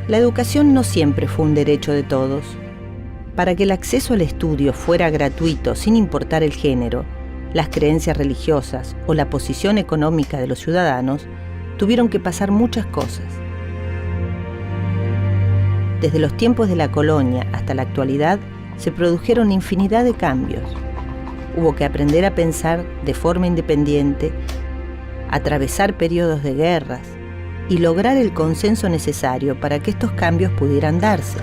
La educación no siempre fue un derecho de todos. Para que el acceso al estudio fuera gratuito sin importar el género, las creencias religiosas o la posición económica de los ciudadanos, tuvieron que pasar muchas cosas. Desde los tiempos de la colonia hasta la actualidad, se produjeron infinidad de cambios. Hubo que aprender a pensar de forma independiente, atravesar periodos de guerras y lograr el consenso necesario para que estos cambios pudieran darse.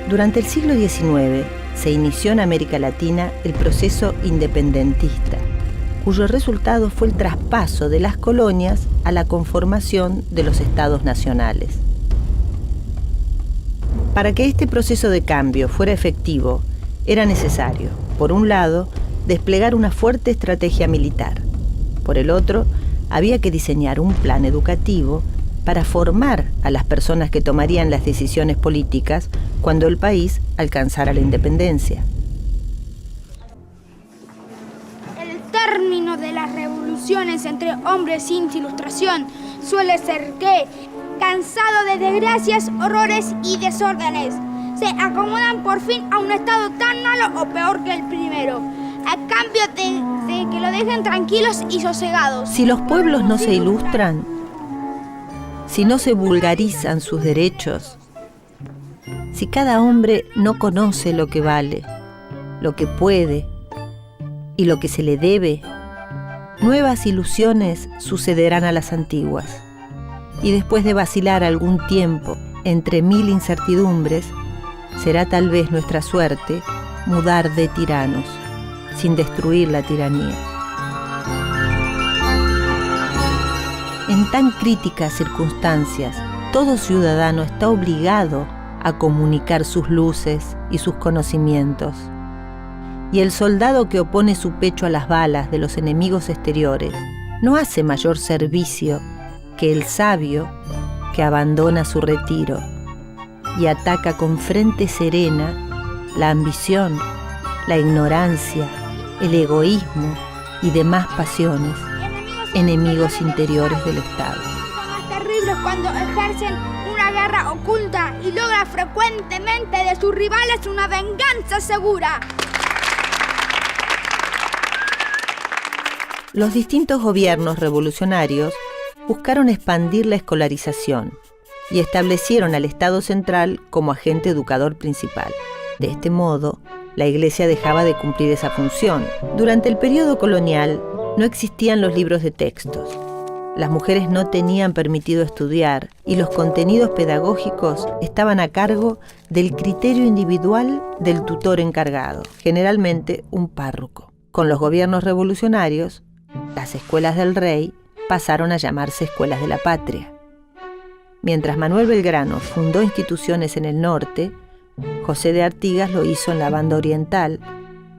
Durante el siglo XIX se inició en América Latina el proceso independentista, cuyo resultado fue el traspaso de las colonias a la conformación de los estados nacionales. Para que este proceso de cambio fuera efectivo, era necesario, por un lado, desplegar una fuerte estrategia militar. Por el otro, había que diseñar un plan educativo para formar a las personas que tomarían las decisiones políticas cuando el país alcanzara la independencia. El término de las revoluciones entre hombres sin ilustración suele ser que, cansados de desgracias, horrores y desórdenes, se acomodan por fin a un estado tan malo o peor que el primero, a cambio de que lo dejen tranquilos y sosegados. Si los pueblos no se ilustran, si no se vulgarizan sus derechos, si cada hombre no conoce lo que vale, lo que puede y lo que se le debe, nuevas ilusiones sucederán a las antiguas. Y después de vacilar algún tiempo entre mil incertidumbres, será tal vez nuestra suerte mudar de tiranos, sin destruir la tiranía. En tan críticas circunstancias, todo ciudadano está obligado a comunicar sus luces y sus conocimientos. Y el soldado que opone su pecho a las balas de los enemigos exteriores no hace mayor servicio que el sabio que abandona su retiro y ataca con frente serena la ambición, la ignorancia, el egoísmo y demás pasiones, enemigos interiores del Estado. Son más terribles cuando ejercen una guerra oculta y logran frecuentemente de sus rivales una venganza segura. Los distintos gobiernos revolucionarios buscaron expandir la escolarización y establecieron al Estado central como agente educador principal. De este modo, la Iglesia dejaba de cumplir esa función. Durante el periodo colonial no existían los libros de textos. Las mujeres no tenían permitido estudiar y los contenidos pedagógicos estaban a cargo del criterio individual del tutor encargado, generalmente un párroco. Con los gobiernos revolucionarios, las escuelas del rey pasaron a llamarse escuelas de la patria. Mientras Manuel Belgrano fundó instituciones en el norte, José de Artigas lo hizo en la banda oriental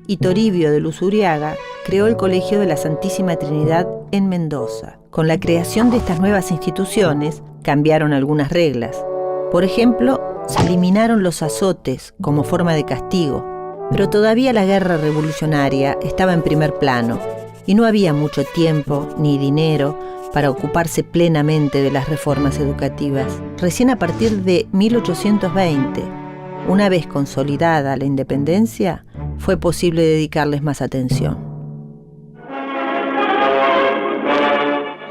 y Toribio de Luzuriaga creó el Colegio de la Santísima Trinidad en Mendoza. Con la creación de estas nuevas instituciones cambiaron algunas reglas. Por ejemplo, se eliminaron los azotes como forma de castigo, pero todavía la guerra revolucionaria estaba en primer plano y no había mucho tiempo ni dinero para ocuparse plenamente de las reformas educativas. Recién a partir de 1820, una vez consolidada la independencia, fue posible dedicarles más atención.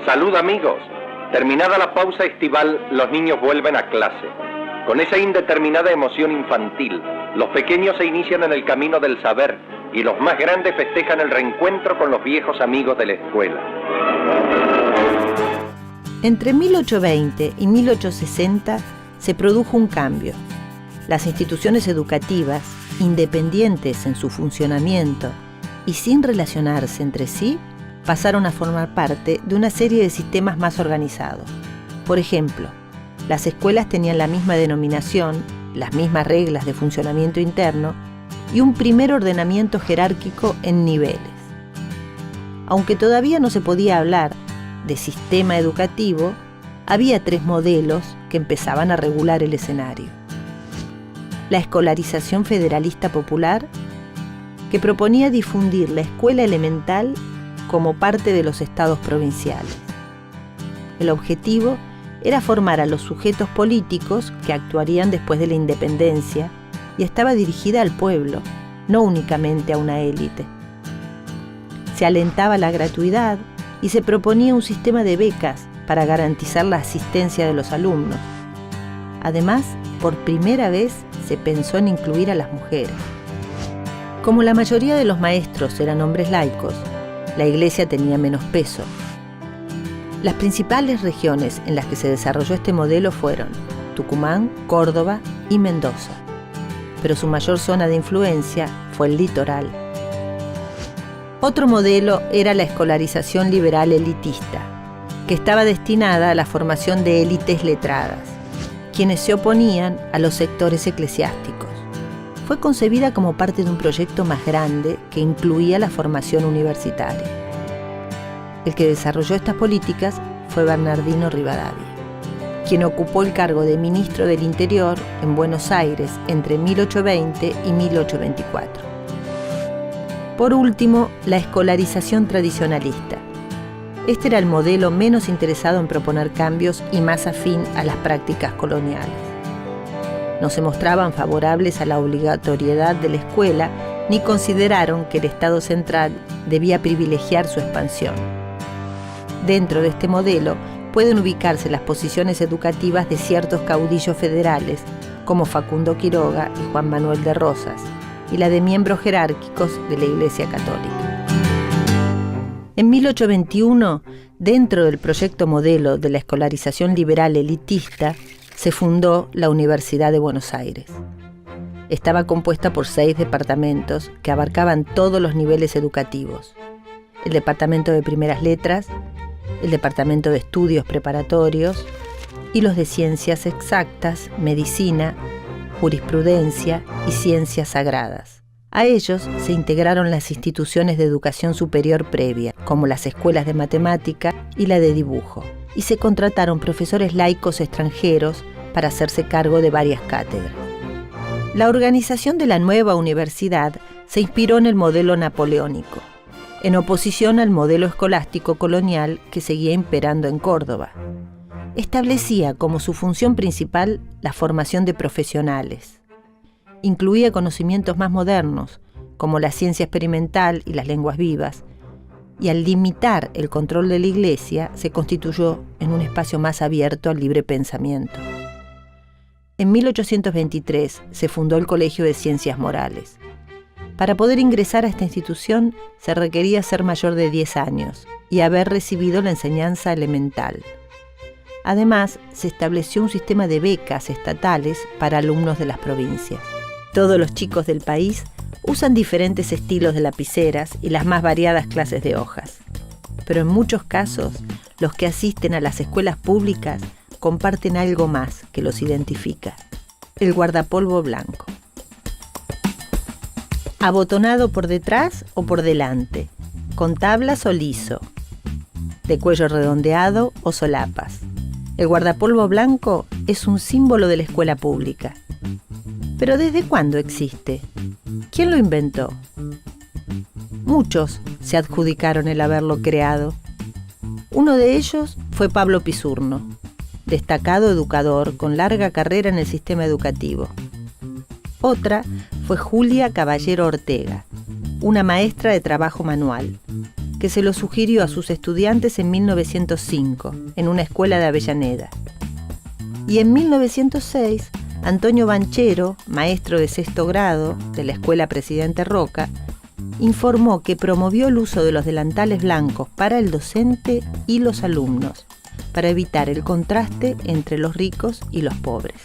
Salud, amigos. Terminada la pausa estival, los niños vuelven a clase. Con esa indeterminada emoción infantil, los pequeños se inician en el camino del saber y los más grandes festejan el reencuentro con los viejos amigos de la escuela. Entre 1820 y 1860 se produjo un cambio. Las instituciones educativas, independientes en su funcionamiento y sin relacionarse entre sí, pasaron a formar parte de una serie de sistemas más organizados. Por ejemplo, las escuelas tenían la misma denominación, las mismas reglas de funcionamiento interno y un primer ordenamiento jerárquico en niveles. Aunque todavía no se podía hablar de sistema educativo, había tres modelos que empezaban a regular el escenario. La escolarización federalista popular, que proponía difundir la escuela elemental como parte de los estados provinciales. El objetivo era formar a los sujetos políticos que actuarían después de la independencia y estaba dirigida al pueblo, no únicamente a una élite. Se alentaba la gratuidad y se proponía un sistema de becas para garantizar la asistencia de los alumnos. Además, por primera vez se pensó en incluir a las mujeres. Como la mayoría de los maestros eran hombres laicos, la Iglesia tenía menos peso. Las principales regiones en las que se desarrolló este modelo fueron Tucumán, Córdoba y Mendoza, pero su mayor zona de influencia fue el litoral. Otro modelo era la escolarización liberal elitista, que estaba destinada a la formación de élites letradas, quienes se oponían a los sectores eclesiásticos. Fue concebida como parte de un proyecto más grande que incluía la formación universitaria. El que desarrolló estas políticas fue Bernardino Rivadavia, quien ocupó el cargo de ministro del Interior en Buenos Aires entre 1820 y 1824. Por último, la escolarización tradicionalista. Este era el modelo menos interesado en proponer cambios y más afín a las prácticas coloniales. No se mostraban favorables a la obligatoriedad de la escuela ni consideraron que el Estado central debía privilegiar su expansión. Dentro de este modelo pueden ubicarse las posiciones educativas de ciertos caudillos federales, como Facundo Quiroga y Juan Manuel de Rosas, y la de miembros jerárquicos de la Iglesia Católica. En 1821, dentro del proyecto modelo de la escolarización liberal elitista, se fundó la Universidad de Buenos Aires. Estaba compuesta por 6 departamentos que abarcaban todos los niveles educativos: el Departamento de Primeras Letras, el Departamento de Estudios Preparatorios y los de Ciencias Exactas, Medicina, Jurisprudencia y Ciencias Sagradas. A ellos se integraron las instituciones de educación superior previa, como las escuelas de matemática y la de dibujo, y se contrataron profesores laicos extranjeros para hacerse cargo de varias cátedras. La organización de la nueva universidad se inspiró en el modelo napoleónico, en oposición al modelo escolástico colonial que seguía imperando en Córdoba. Establecía como su función principal la formación de profesionales. Incluía conocimientos más modernos, como la ciencia experimental y las lenguas vivas, y al limitar el control de la Iglesia, se constituyó en un espacio más abierto al libre pensamiento. En 1823 se fundó el Colegio de Ciencias Morales. Para poder ingresar a esta institución se requería ser mayor de 10 años y haber recibido la enseñanza elemental. Además, se estableció un sistema de becas estatales para alumnos de las provincias. Todos los chicos del país usan diferentes estilos de lapiceras y las más variadas clases de hojas. Pero en muchos casos, los que asisten a las escuelas públicas comparten algo más que los identifica: el guardapolvo blanco. Abotonado por detrás o por delante, con tablas o liso, de cuello redondeado o solapas. El guardapolvo blanco es un símbolo de la escuela pública. ¿Pero desde cuándo existe? ¿Quién lo inventó? Muchos se adjudicaron el haberlo creado. Uno de ellos fue Pablo Pisurno, destacado educador con larga carrera en el sistema educativo. Otra fue Julia Caballero Ortega, una maestra de trabajo manual, que se lo sugirió a sus estudiantes en 1905, en una escuela de Avellaneda. Y en 1906, Antonio Banchero, maestro de 6º grado de la Escuela Presidente Roca, informó que promovió el uso de los delantales blancos para el docente y los alumnos, para evitar el contraste entre los ricos y los pobres.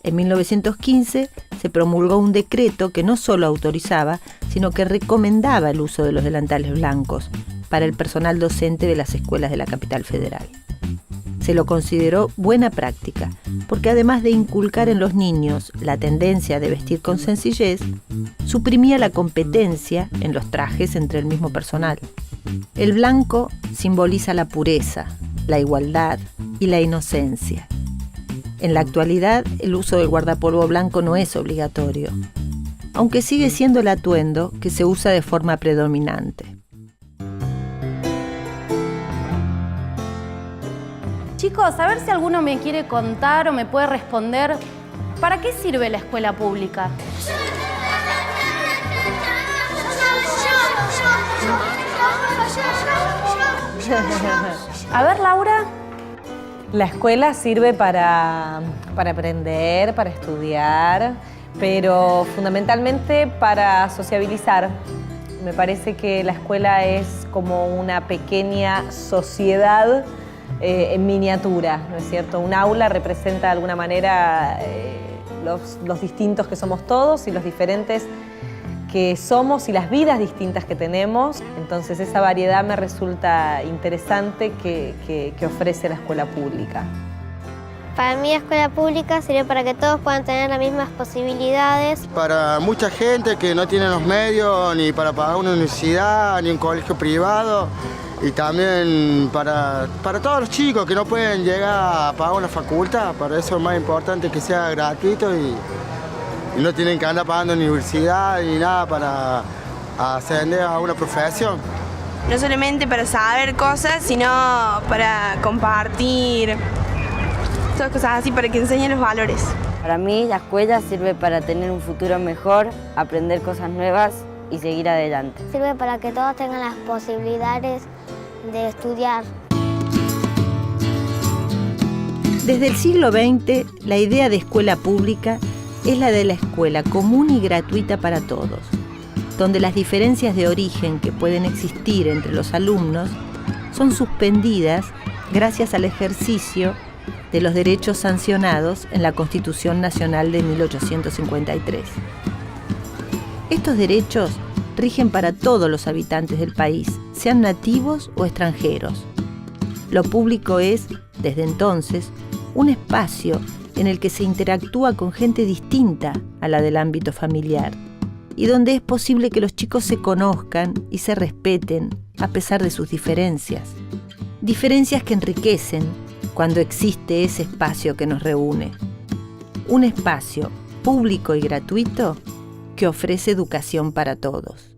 En 1915 se promulgó un decreto que no solo autorizaba, sino que recomendaba el uso de los delantales blancos para el personal docente de las escuelas de la capital federal. Se lo consideró buena práctica, porque además de inculcar en los niños la tendencia de vestir con sencillez, suprimía la competencia en los trajes entre el mismo personal. El blanco simboliza la pureza, la igualdad y la inocencia. En la actualidad, el uso del guardapolvo blanco no es obligatorio, aunque sigue siendo el atuendo que se usa de forma predominante. Chicos, a ver si alguno me quiere contar o me puede responder, ¿para qué sirve la escuela pública? A ver, Laura. La escuela sirve para aprender, para estudiar, pero fundamentalmente para sociabilizar. Me parece que la escuela es como una pequeña sociedad en miniatura, ¿no es cierto? Un aula representa de alguna manera los distintos que somos todos y los diferentes que somos y las vidas distintas que tenemos. Entonces esa variedad me resulta interesante que ofrece la escuela pública. Para mí la escuela pública sirve para que todos puedan tener las mismas posibilidades. Para mucha gente que no tiene los medios ni para pagar una universidad ni un colegio privado, y también para todos los chicos que no pueden llegar a pagar una facultad. Para eso es más importante que sea gratuito y no tienen que andar pagando universidad ni nada para ascender a una profesión. No solamente para saber cosas, sino para compartir, todas cosas así, para que enseñen los valores. Para mí la escuela sirve para tener un futuro mejor, aprender cosas nuevas y seguir adelante. Sirve para que todos tengan las posibilidades de estudiar. Desde el siglo XX, la idea de escuela pública es la de la escuela común y gratuita para todos, donde las diferencias de origen que pueden existir entre los alumnos son suspendidas gracias al ejercicio de los derechos sancionados en la Constitución Nacional de 1853. Estos derechos rigen para todos los habitantes del país, sean nativos o extranjeros. Lo público es, desde entonces, un espacio en el que se interactúa con gente distinta a la del ámbito familiar y donde es posible que los chicos se conozcan y se respeten a pesar de sus diferencias. Diferencias que enriquecen cuando existe ese espacio que nos reúne. Un espacio público y gratuito que ofrece educación para todos.